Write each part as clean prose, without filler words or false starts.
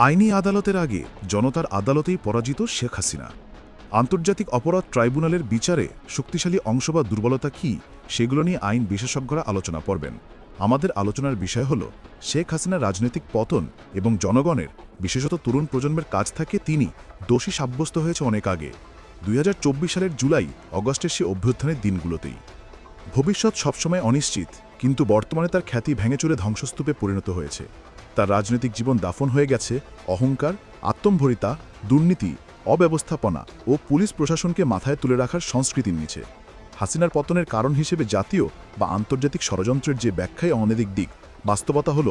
আইনি আদালতের আগে জনতার আদালতেই পরাজিত শেখ হাসিনা। আন্তর্জাতিক অপরাধ ট্রাইব্যুনালের বিচারে শক্তিশালী অংশ বা দুর্বলতা কী, সেগুলো নিয়ে আইন বিশেষজ্ঞরা আলোচনা করবেন। আমাদের আলোচনার বিষয় হল শেখ হাসিনার রাজনৈতিক পতন এবং জনগণের, বিশেষত তরুণ প্রজন্মের কাছ থেকে তিনি দোষী সাব্যস্ত হয়েছে অনেক আগে, 2024 সালের জুলাই অগস্টের সে অভ্যুত্থানের দিনগুলোতেই। ভবিষ্যৎ সবসময় অনিশ্চিত, কিন্তু বর্তমানে তার খ্যাতি ভেঙে চুরে ধ্বংসস্তূপে পরিণত হয়েছে। তার রাজনৈতিক জীবন দাফন হয়ে গেছে অহংকার, আত্মম্ভরিতা, দুর্নীতি, অব্যবস্থাপনা ও পুলিশ প্রশাসনকে মাথায় তুলে রাখার সংস্কৃতির নিচে। হাসিনার পতনের কারণ হিসেবে জাতীয় বা আন্তর্জাতিক ষড়যন্ত্রের যে ব্যাখ্যায় অনৈতিক দিক, বাস্তবতা হল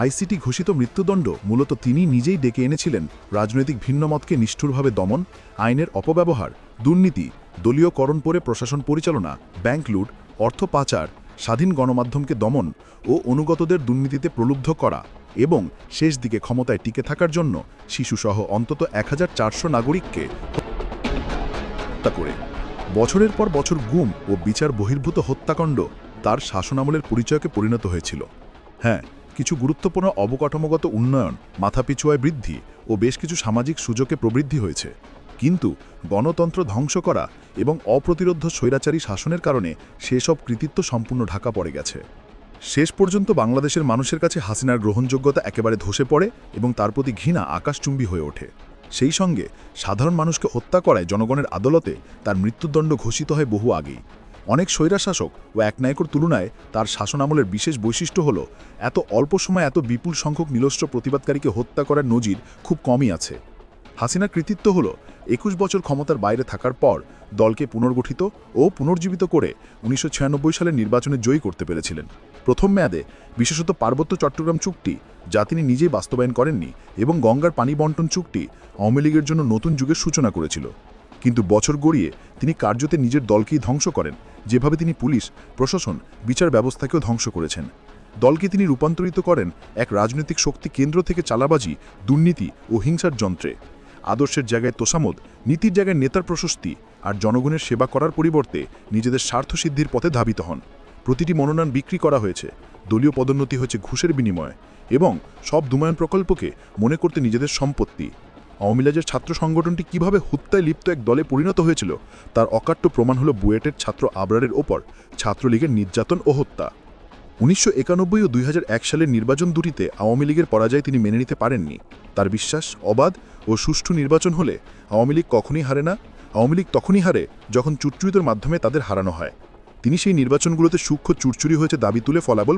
আইসিটি ঘোষিত মৃত্যুদণ্ড মূলত তিনি নিজেই ডেকে এনেছিলেন। রাজনৈতিক ভিন্নমতকে নিষ্ঠুরভাবে দমন, আইনের অপব্যবহার, দুর্নীতি, দলীয়করণ করে প্রশাসন পরিচালনা, ব্যাংক লুট, অর্থ পাচার, স্বাধীন গণমাধ্যমকে দমন ও অনুগতদের দুর্নীতিতে প্রলুব্ধ করা এবং শেষ দিকে ক্ষমতায় টিকে থাকার জন্য শিশুসহ অন্তত 1400 নাগরিককে হত্যা করে বছরের পর বছর গুম ও বিচার বহির্ভূত হত্যাকাণ্ড তার শাসনামলের পরিচয়কে পরিণত হয়েছিল। হ্যাঁ, কিছু গুরুত্বপূর্ণ অবকাঠামোগত উন্নয়ন, মাথাপিছু আয় বৃদ্ধি ও বেশ কিছু সামাজিক সুযোগে প্রবৃদ্ধি হয়েছে, কিন্তু গণতন্ত্র ধ্বংস করা এবং অপ্রতিরোধ্য স্বৈরাচারী শাসনের কারণে সেসব কৃতিত্ব সম্পূর্ণ ঢাকা পড়ে গেছে। শেষ পর্যন্ত বাংলাদেশের মানুষের কাছে হাসিনার গ্রহণযোগ্যতা একেবারে ধসে পড়ে এবং তার প্রতি ঘৃণা আকাশচুম্বী হয়ে ওঠে। সেই সঙ্গে সাধারণ মানুষকে হত্যা করায় জনগণের আদালতে তার মৃত্যুদণ্ড ঘোষিত হয় বহু আগেই। অনেক স্বৈরাশাসক ও একনায়কের তুলনায় তার শাসনামলের বিশেষ বৈশিষ্ট্য হল এত অল্প সময়ে এত বিপুল সংখ্যক নিরস্ত্র প্রতিবাদকারীকে হত্যা করার নজির খুব কমই আছে। হাসিনার কৃতিত্ব হল 21 বছর ক্ষমতার বাইরে থাকার পর দলকে পুনর্গঠিত ও পুনর্জীবিত করে 1996 সালের নির্বাচনে জয়ী করতে পেরেছিলেন। প্রথম মেয়াদে বিশেষত পার্বত্য চট্টগ্রাম চুক্তি, যা তিনি নিজেই বাস্তবায়ন করেননি, এবং গঙ্গার পানি বন্টন চুক্তি আওয়ামী লীগের জন্য নতুন যুগের সূচনা করেছিল। কিন্তু বছর গড়িয়ে তিনি কার্যতে নিজের দলকেই ধ্বংস করেন, যেভাবে তিনি পুলিশ, প্রশাসন, বিচার ব্যবস্থাকেও ধ্বংস করেছেন। দলকে তিনি রূপান্তরিত করেন এক রাজনৈতিক শক্তি কেন্দ্র থেকে চালাবাজি, দুর্নীতি ও হিংসার যন্ত্রে। আদর্শের জায়গায় তোষামোদ, নীতির জায়গায় নেতার প্রশস্তি, আর জনগণের সেবা করার পরিবর্তে নিজেদের স্বার্থসিদ্ধির পথে ধাবিত হন। প্রতিটি মনোনয়ন বিক্রি করা হয়েছে, দলীয় পদোন্নতি হয়েছে ঘুষের বিনিময়ে, এবং সব উন্নয়ন প্রকল্পকে মনে করতে নিজেদের সম্পত্তি। আওয়ামী লীগের ছাত্র সংগঠনটি কীভাবে হত্যায় লিপ্ত এক দলে পরিণত হয়েছিল তার অকাট্য প্রমাণ হল বুয়েটের ছাত্র আবরারের ওপর ছাত্রলীগের নির্যাতন ও হত্যা। 1991 ও 2001 সালের নির্বাচন দুটিতে আওয়ামী লীগের পরাজয় তিনি মেনে নিতে পারেননি। তার বিশ্বাস, অবাধ ও সুষ্ঠু নির্বাচন হলে আওয়ামী লীগ কখনই হারে না। আওয়ামী লীগ তখনই হারে যখন চুটচুরিদের মাধ্যমে তাদের হারানো হয়। তিনি সেই নির্বাচনগুলোতে সূক্ষ্ম চুরচুরি হয়েছে দাবি তুলে ফলাবল